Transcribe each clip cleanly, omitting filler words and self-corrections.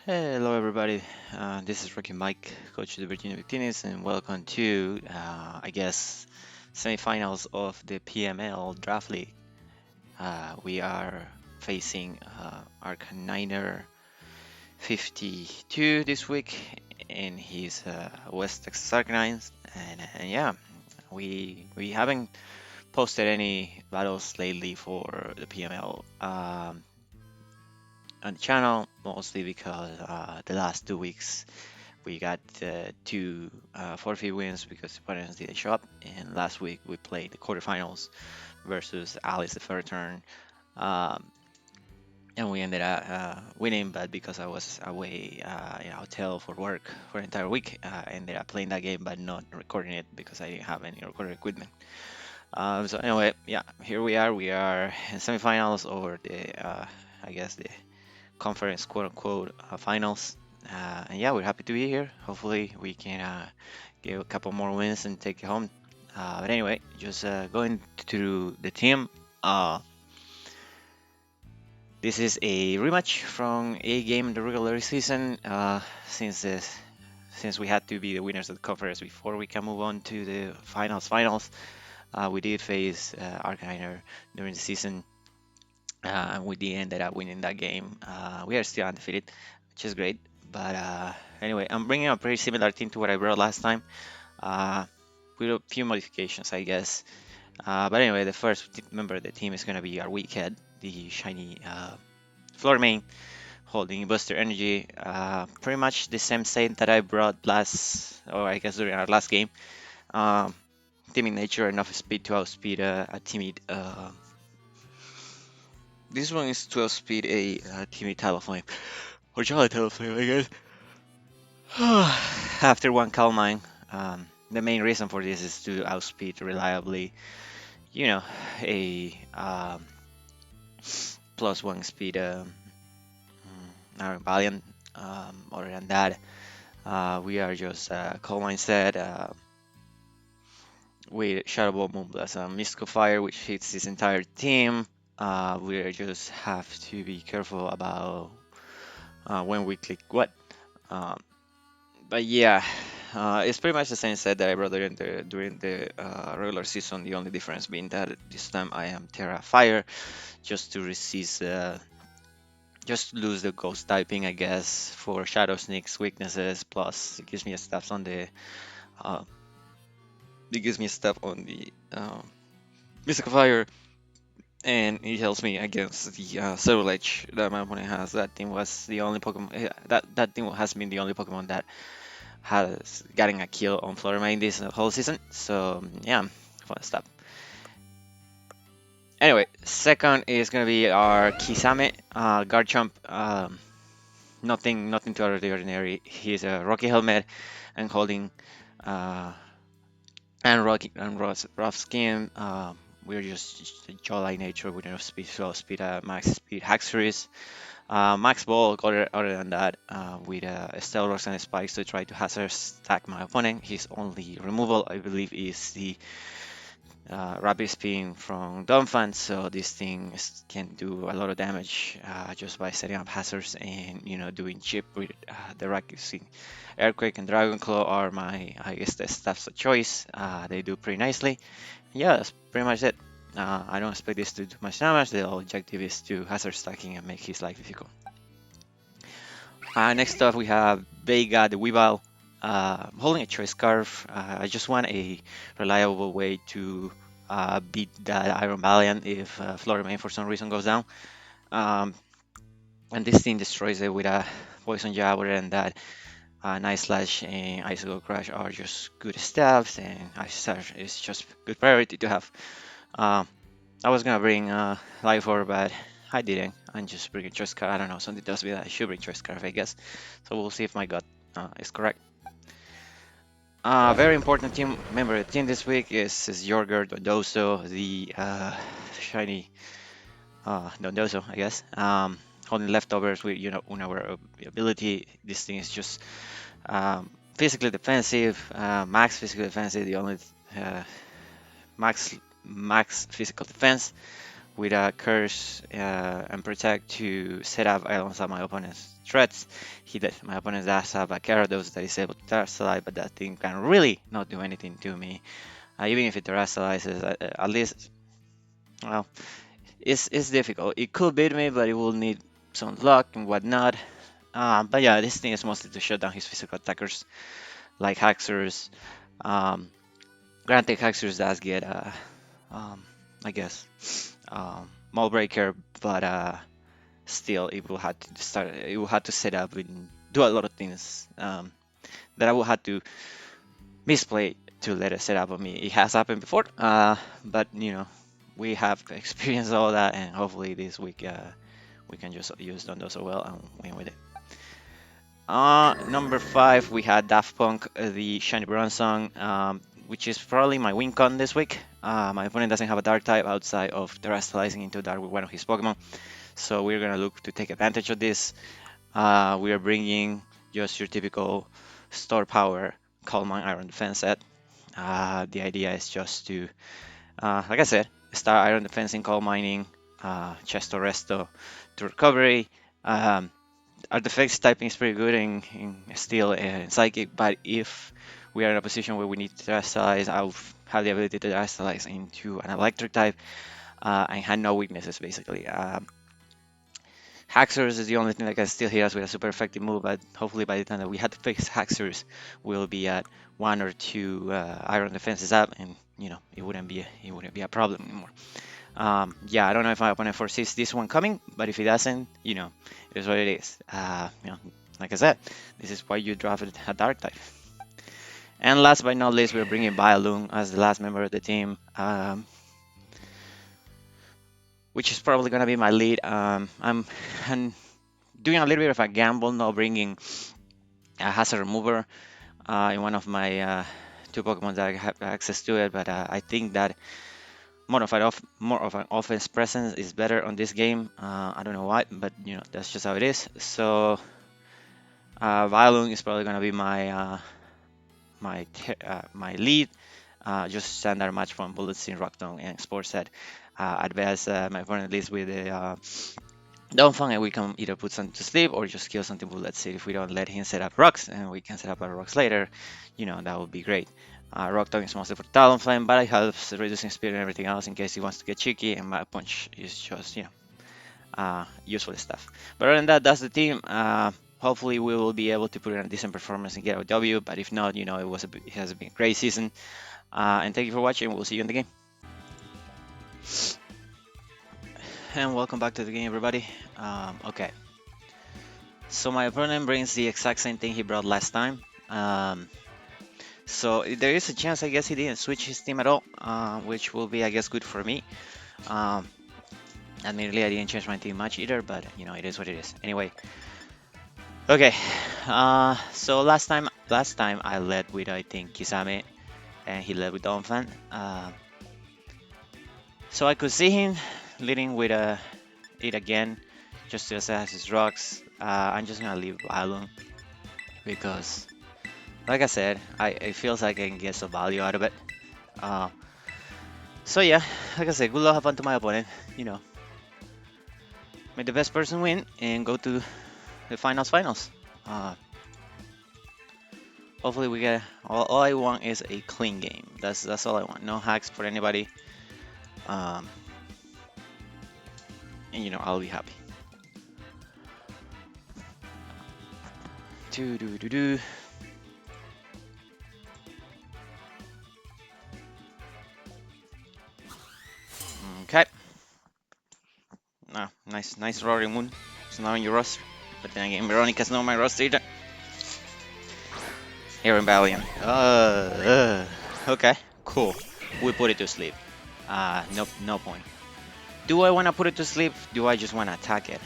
Hello, everybody. This is Rocky Mike, coach of the Virginia Victinis, and welcome to, I guess, semifinals of the PML Draft League. We are facing Arcaniner 52 this week, and he's West Texas Arcanines. And yeah, we haven't posted any battles lately for the PML. On the channel, mostly because the last 2 weeks we got two forfeit wins because the opponents didn't show up. And last week we played the quarterfinals versus Alice the third turn, um, and we ended up winning. But because I was away in a hotel for work for an entire week, I ended up playing that game but not recording it because I didn't have any recorded equipment. So anyway, yeah, here we are. We are in semifinals over the, I guess the conference quote unquote finals. And yeah, we're happy to be here. Hopefully, we can get a couple more wins and take it home. But anyway, just going through the team. Uh, this is a rematch from a game in the regular season. Since we had to be the winners of the conference before we can move on to the finals. We did face Arcanine during the season, and we did ended up winning that game. We are still undefeated, which is great. But anyway, I'm bringing a pretty similar team to what I brought last time, uh, with a few modifications, I guess. But anyway, the first member of the team is going to be our Weakhead, the shiny floor main, holding Buster Energy. Pretty much the same set that I brought last, or I guess during our last game. Um, Timid nature, enough speed to outspeed a timid. This one is to outspeed a timid Talonflame, or Jolly Talonflame, I guess. After one Calm Mind, the main reason for this is to outspeed reliably, a +1 speed Iron Valiant. Other than that, we are just Calm Mind set with Shadow Ball Moonblast, Mystical Fire, which hits this entire team. We just have to be careful about when we click what. Um, but yeah, it's pretty much the same set that I brought during the regular season. The only difference being that this time I am Terra Fire, just to resist, just lose the Ghost typing, I guess, for Shadow Sneak's weaknesses. Plus, it gives me a stuff on the, uh, Mystical Fire, and it helps me against the Zero Edge that my opponent has. That thing was the only Pokemon. That thing has been the only Pokemon that has gotten a kill on Florida this whole season. So yeah, fun stuff. Anyway, second is gonna be our Kisame, Garchomp. Nothing too out of the ordinary. He's a Rocky helmet and holding uh, rough skin. We're just jolly nature with enough speed, slow speed, max speed, Haxorus. Max Ball, other than that, with Stealth Rocks and Spikes to try to hazard stack my opponent. His only removal, I believe, is the Rapid Spin from Donphan, so these things can do a lot of damage just by setting up hazards and doing chip with the Rakusin. Earthquake and Dragon Claw are my, I guess, the stuffs of choice. They do pretty nicely. Yeah, that's pretty much it. I don't expect this to do much damage. The whole objective is to hazard stacking and make his life difficult. Next up, we have Vega the Weavile. Holding a choice scarf. I just want a reliable way to beat that Iron Valiant if Florida Main for some reason goes down. Um, and this thing destroys it with a Poison Jab, and that Night Slash and Icicle Crash are just good stuffs, and Ice Slash is just good priority to have. Um, I was gonna bring Life Orb, but I didn't. I'm just bringing Choice Scarf. I don't know, something tells me that I should bring Choice Scarf, I guess. So we'll see if my gut is correct. Very important team member of the team this week is Jorger Dondoso, the shiny Dondoso, I guess. Holding leftovers with our ability. This thing is just physically defensive, max physical defensive. The only uh, max physical defense with a curse and protect to set up alongside my opponent's threats. My opponent does have a Gyarados that is able to Terastallize, but that thing can really not do anything to me. Even if it Terastallizes, at least, well, it's difficult. It could beat me, but it will need some luck and whatnot. But yeah, this thing is mostly to shut down his physical attackers, like Haxorus. Um, Granted, Haxorus does get, I guess, Maul Breaker, but still, it will have to start. It will have to set up and do a lot of things that I will have to misplay to let it set up on me. It has happened before, but we have experienced all that, and hopefully this week we can just use those so well and win with it. Number 5, we had Daft Punk, the Shiny Bronzong, which is probably my win con this week. My opponent doesn't have a Dark type outside of Terastallizing into Dark with one of his Pokemon, so we're gonna look to take advantage of this. We are bringing just your typical Store Power Calm Mind Iron Defense set. The idea is just to, like I said, start Iron Defense in Calm Mining, Chesto Resto to Recovery. Our defense typing is pretty good in Steel and Psychic, but if we are in a position where we need to Terastallize, I'll have the ability to Terastallize into an Electric type and had no weaknesses basically. Haxorus is the only thing that can still hit us with a super effective move, but hopefully by the time that we have to fix Haxorus, we'll be at 1 or 2 Iron defenses up, and it wouldn't be a problem anymore. Yeah, I don't know if my opponent foresees this one coming, but if he doesn't, it is what it is. Like I said, this is why you drafted a Dark type. And last but not least, we're bringing Bialoon as the last member of the team, which is probably going to be my lead. I'm doing a little bit of a gamble, not bringing a Hazard Remover in one of my 2 Pokemon that I have access to it, but I think that more of an offense presence is better on this game. I don't know why, but that's just how it is. So Violung is probably gonna be my my lead. Just standard match from Bullets in Rockton and Sports Set. Advance my opponent leads with a Donphan, and we can either put something to sleep or just kill something with Let's See. If we don't let him set up rocks, and we can set up our rocks later, that would be great. Rock Tongue is mostly for Talonflame, but it helps reducing speed and everything else in case he wants to get cheeky, and my punch is just, useful stuff. But other than that, that's the team. Hopefully we will be able to put in a decent performance and get a W, but if not, it has been a great season. And thank you for watching. We'll see you in the game. And welcome back to the game, everybody. Okay. So my opponent brings the exact same thing he brought last time. So there is a chance, I guess, he didn't switch his team at all, which will be, I guess, good for me. Admittedly, I didn't change my team much either, but it is what it is. Anyway, okay. So last time I led with, I think, Kisame, and he led with Donphan. So I could see him leading with it again, just to assess his rocks. I'm just gonna leave Violung because, like I said, it feels like I can get some value out of it. So yeah, like I said, good luck, have fun to my opponent. Make the best person win and go to the finals. Hopefully we get. All I want is a clean game. That's all I want. No hacks for anybody. And I'll be happy. Do. Okay. Nice Roaring Moon. It's not on your roster. But then again, Veronica's not on my roster either. Aaron Valiant. Okay, cool. We put it to sleep. No point. Do I want to put it to sleep? Do I just want to attack it?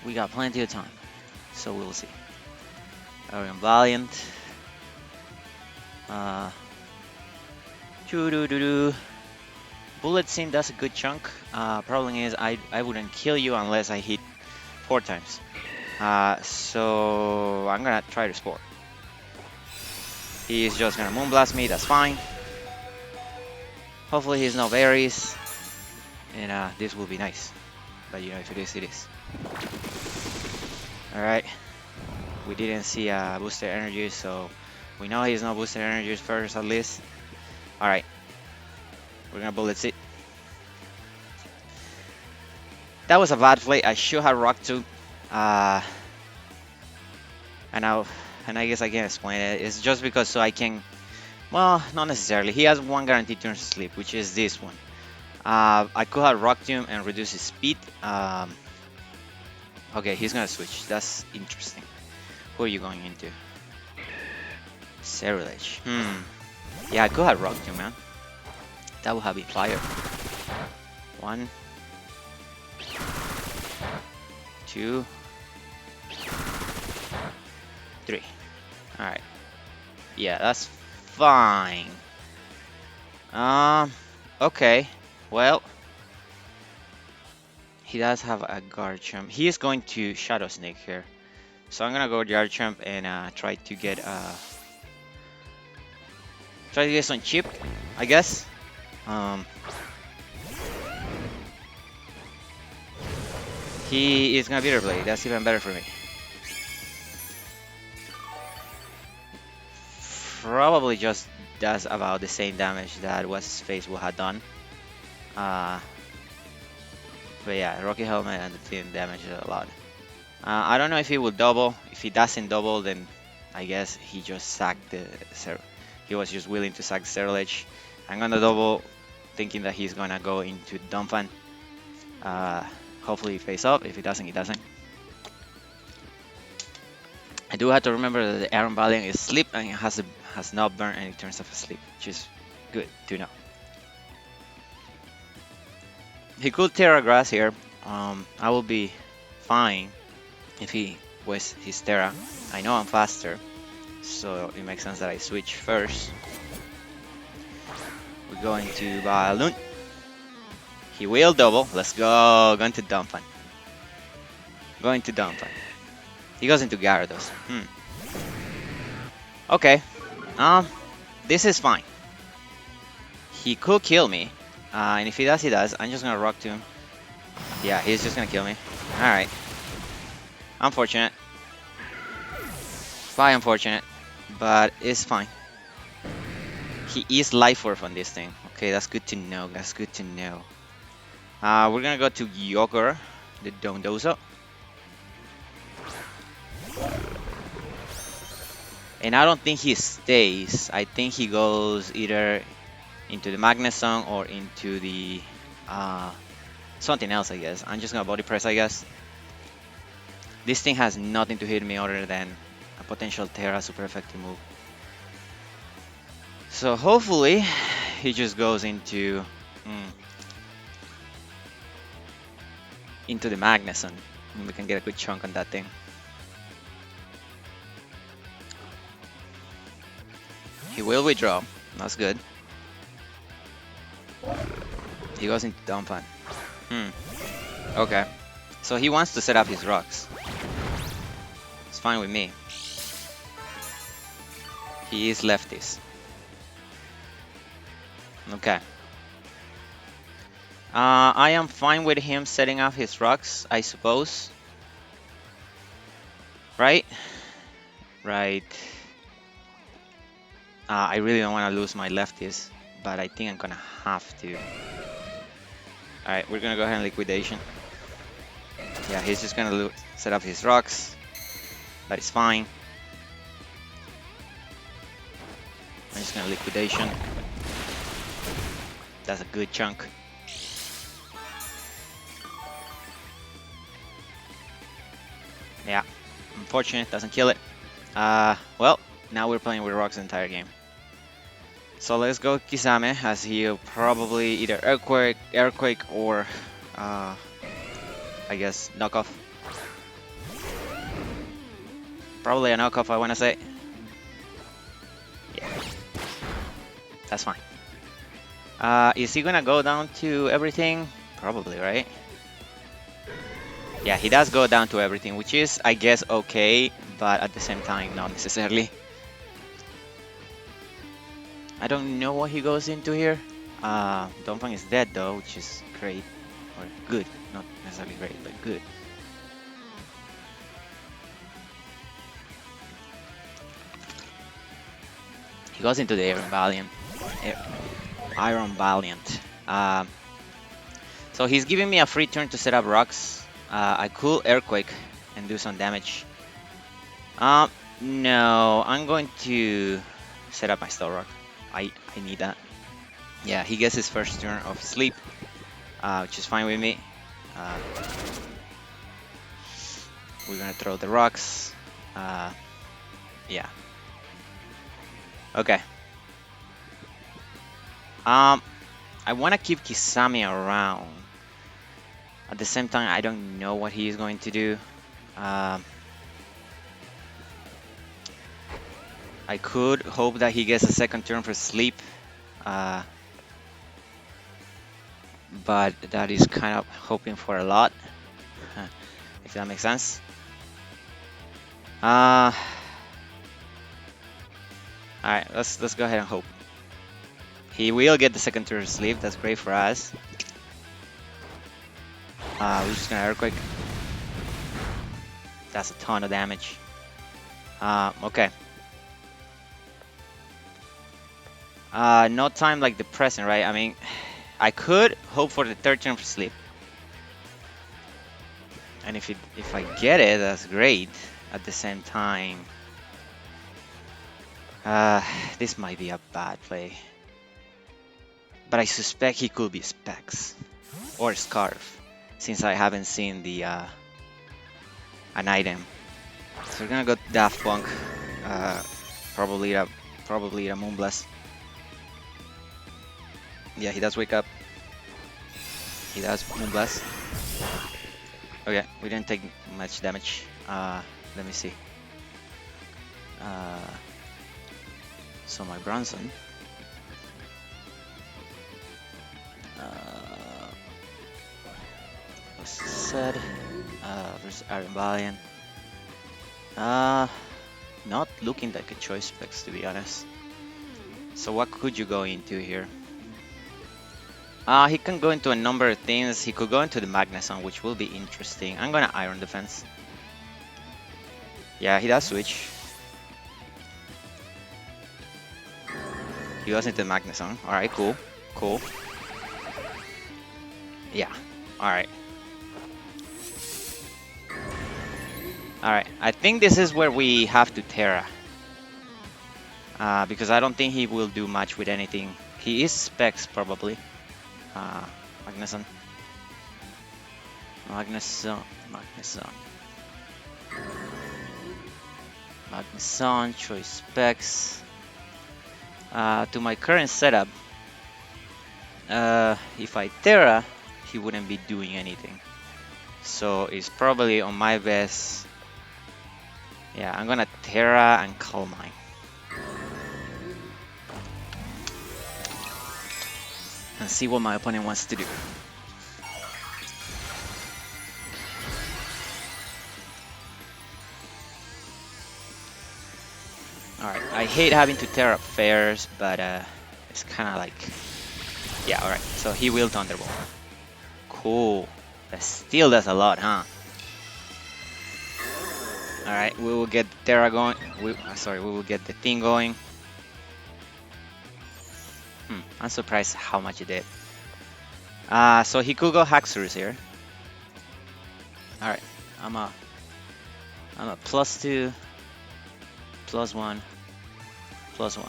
We got plenty of time, so we'll see. Aaron Valiant. Bullet Sim does a good chunk. Problem is, I wouldn't kill you unless I hit 4 times. So I'm gonna try to Spore. He's just gonna Moonblast me, that's fine. Hopefully he's no berries, and this will be nice. But you know, if it is, it is. All right. We didn't see booster energy, so we know he's no booster energy first at least. All right. We're gonna bullet it. That was a bad play. I should have rocked to. Uh, and now, and I guess I can explain it. It's just because so I can. Well, not necessarily. He has one guaranteed turn to sleep, which is this one. I could have rocked him and reduced his speed. Okay, he's gonna switch. That's interesting. Who are you going into? Cerulege. Yeah, I could have rocked him, man. That would have been flyer. 1, 2, 3. Alright. Yeah, that's fine. Okay. Well, he does have a Garchomp. He is going to Shadow Snake here. So I'm gonna go Garchomp and try to get some chip, I guess. He is gonna Bitter Blade. That's even better for me. Probably just does about the same damage that what's his face would have done. But yeah, Rocky Helmet and the team damage a lot. I don't know if he will double. If he doesn't double, then I guess he just sacked the he was just willing to sack the Cerulege. I'm gonna double, thinking that he's gonna go into Dumbfan. Hopefully he face up. If he doesn't, he doesn't. I do have to remember that the Iron Valiant is sleep and it has not burned any turns of sleep, which is good to know. He could Terra Grass here. I will be fine if he was his Terra. I know I'm faster, so it makes sense that I switch first. We're going to Balloon. He will double. Let's go. Going to Dumbfan. Going to Dumbfan. He goes into Gyarados. Okay. This is fine. He could kill me. And if he does, he does. I'm just gonna rock to him. Yeah, he's just gonna kill me. Alright. Unfortunate. Quite unfortunate. But it's fine. He is Life Orb on this thing. Okay, that's good to know. That's good to know. We're gonna go to Kyogre, the Dondozo. And I don't think he stays. I think he goes either into the Magneton or into the something else, I guess. I'm just gonna body press, I guess. This thing has nothing to hit me other than a potential Terra super effective move. So hopefully he just goes into the Magneton and we can get a good chunk on that thing. He will withdraw. That's good. He goes into Dumbfan. Okay. So he wants to set up his rocks. It's fine with me. He is leftist. Okay. I am fine with him setting up his rocks, I suppose. Right? Right. I really don't want to lose my lefties, but I think I'm gonna have to. Alright, we're gonna go ahead and liquidation. Yeah, he's just gonna set up his rocks. That is fine. I'm just gonna liquidation. That's a good chunk. Yeah, unfortunate, doesn't kill it. Well, now we're playing with rocks the entire game. So let's go Kisame, as he'll probably either Earthquake or, I guess, knockoff. Probably a knockoff, I want to say. Yeah, that's fine. Is he gonna go down to everything? Probably, right? Yeah, he does go down to everything, which is, I guess, okay, but at the same time, not necessarily. I don't know what he goes into here. Donphan is dead though, which is great. Or good. Not necessarily great, but good. He goes into the Iron Valiant. Iron Valiant. So he's giving me a free turn to set up rocks. I could Earthquake and do some damage. No, I'm going to set up my Steel Rock. I need that. Yeah, he gets his first turn of sleep, which is fine with me. We're gonna throw the rocks. Yeah. Okay. I want to keep Kisame around. At the same time, I don't know what he is going to do. I could hope that he gets a second turn for sleep. But that is kind of hoping for a lot, if that makes sense. Alright, let's go ahead and hope. He will get the second turn of sleep. That's great for us. We're just gonna Earthquake. That's a ton of damage. Okay. No time like the present, right? I mean, I could hope for the third turn for sleep. And if I get it, that's great. At the same time, this might be a bad play. But I suspect he could be Specs or Scarf, since I haven't seen the an item. So we're gonna go Daft Punk. Probably a Moonblast. Yeah, he does wake up. He does Moonblast. Okay, we didn't take much damage. Let me see. So my Bronzong. What's said? Versus Iron Valiant. Not looking like a choice specs, to be honest. So what could you go into here? He can go into a number of things. He could go into the Magneson, which will be interesting. I'm gonna Iron Defense. Yeah, he does switch. He goes into the Magneson. Alright, cool. Cool. Yeah, alright. Alright, I think this is where we have to Terra. Because I don't think he will do much with anything. He is Specs, probably. Magneson. Magneson, choice Specs. To my current setup, if I Terra, he wouldn't be doing anything. So it's probably on my best. Yeah, I'm gonna Terra and Calm Mind. And see what my opponent wants to do. Alright, I hate having to Terra up fairs, but it's kind of like... Yeah, alright, so he will Thunderbolt. Cool. That still does a lot, huh? Alright, we will get Terra going. We will get the thing going. I'm surprised how much it did. So he could go Haxorus here. Alright, I'm a +2, +1, +1.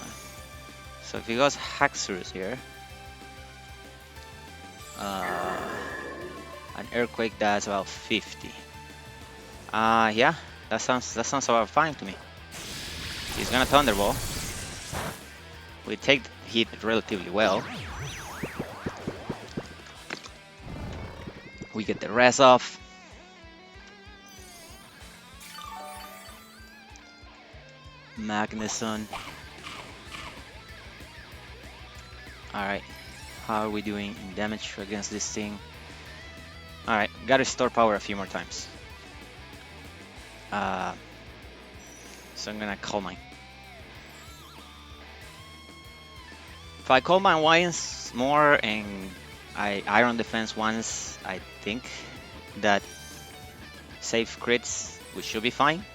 So if he goes Haxorus here, an Earthquake does about 50. Yeah, that sounds about fine to me. He's gonna Thunderbolt. We take the hit relatively well. We get the rest off. Magneson. Alright, how are we doing in damage against this thing? Alright, gotta store power a few more times. So I'm gonna Calm Mind. If I Calm Mind once, more, and I iron defense once. I think that safe crits, we should be fine.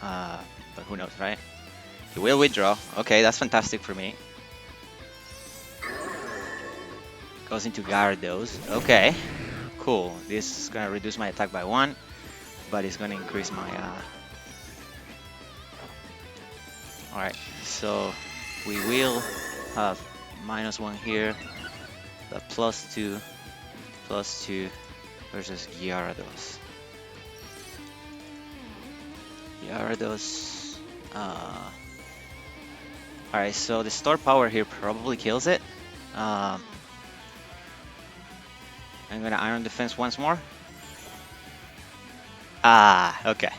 But who knows, right? He will withdraw. Okay, that's fantastic for me. Goes into Gyarados. Okay, cool. This is gonna reduce my attack by 1, but it's gonna increase my. Alright, so we will have -1 here, but +2 versus Gyarados. Gyarados. Alright, so the star power here probably kills it. I'm gonna iron defense once more. Okay.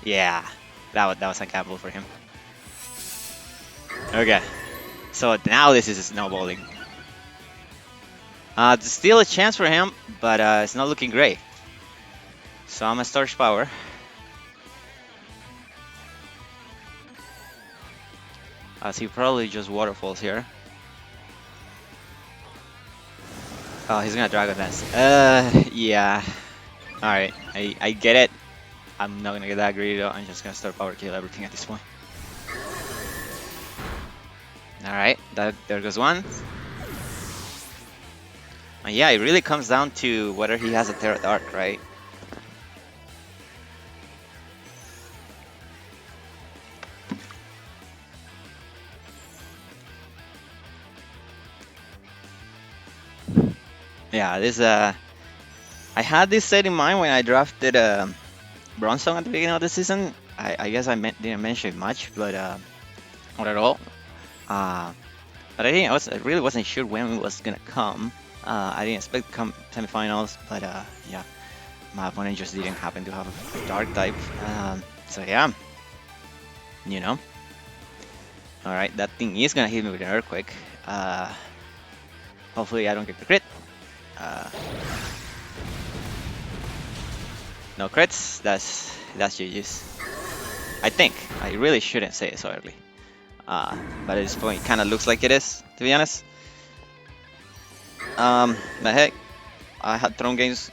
Yeah, that was a gamble for him. Okay, so now this is snowballing. There's still a chance for him, but it's not looking great. So I'm a Starch Power. As he probably just waterfalls here. Oh, he's gonna Dragon Dance. Yeah. Alright, I get it. I'm not gonna get that greedy though. I'm just gonna start power kill everything at this point. Alright, there goes one. And yeah, it really comes down to whether he has a Terra Dark, right? Yeah, this I had this set in mind when I drafted Bronzong at the beginning of the season. I guess I didn't mention it much, but not at all. But I really wasn't sure when it was gonna come. I didn't expect to come semifinals, but yeah, my opponent just didn't happen to have a dark type. So yeah, you know. All right, that thing is gonna hit me with an earthquake. Hopefully I don't get the crit. No crits. That's GG's. I think I really shouldn't say it so early. But at this point, it kind of looks like it is, to be honest. The heck, I had thrown games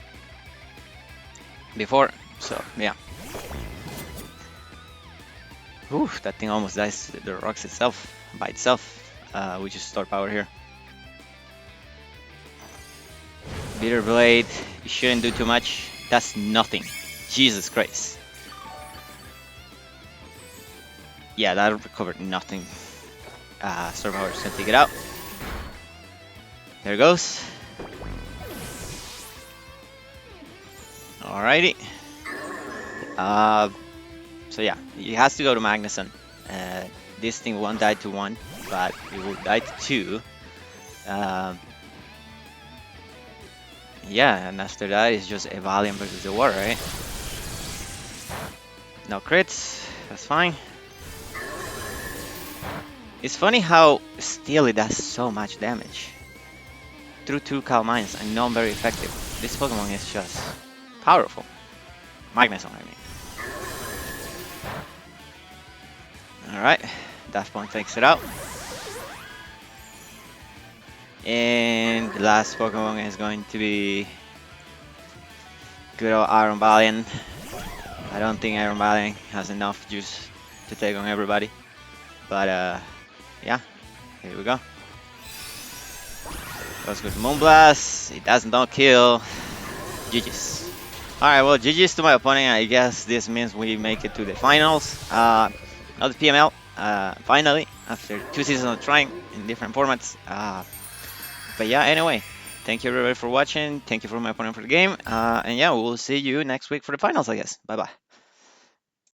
before, so yeah. Ooh, that thing almost dies to the rocks itself, by itself. We just store power here. Bitter Blade, you shouldn't do too much. That's nothing. Jesus Christ. Yeah, that recovered nothing. Storm Power is gonna take it out. There it goes. Alrighty. So yeah, he has to go to Magnuson. This thing won't die to 1, but it will die to 2. Yeah, and after that it's just a Valiant versus the War, right? No crits, that's fine. It's funny how still it does so much damage. Through 2 Calm Minds and not very effective. This Pokemon is just powerful. Magnuson, I mean. Alright, Daft Punk takes it out. And the last Pokemon is going to be good old Iron Valiant. I don't think Iron Valiant has enough juice to take on everybody. But yeah, here we go. Goes with Moonblast. It does not kill. GG's. Alright, well, GG's to my opponent. I guess this means we make it to the finals. Not the PML. Finally, after 2 seasons of trying in different formats. But yeah, anyway, thank you everybody for watching. Thank you for my opponent for the game. And yeah, we'll see you next week for the finals, I guess. Bye bye.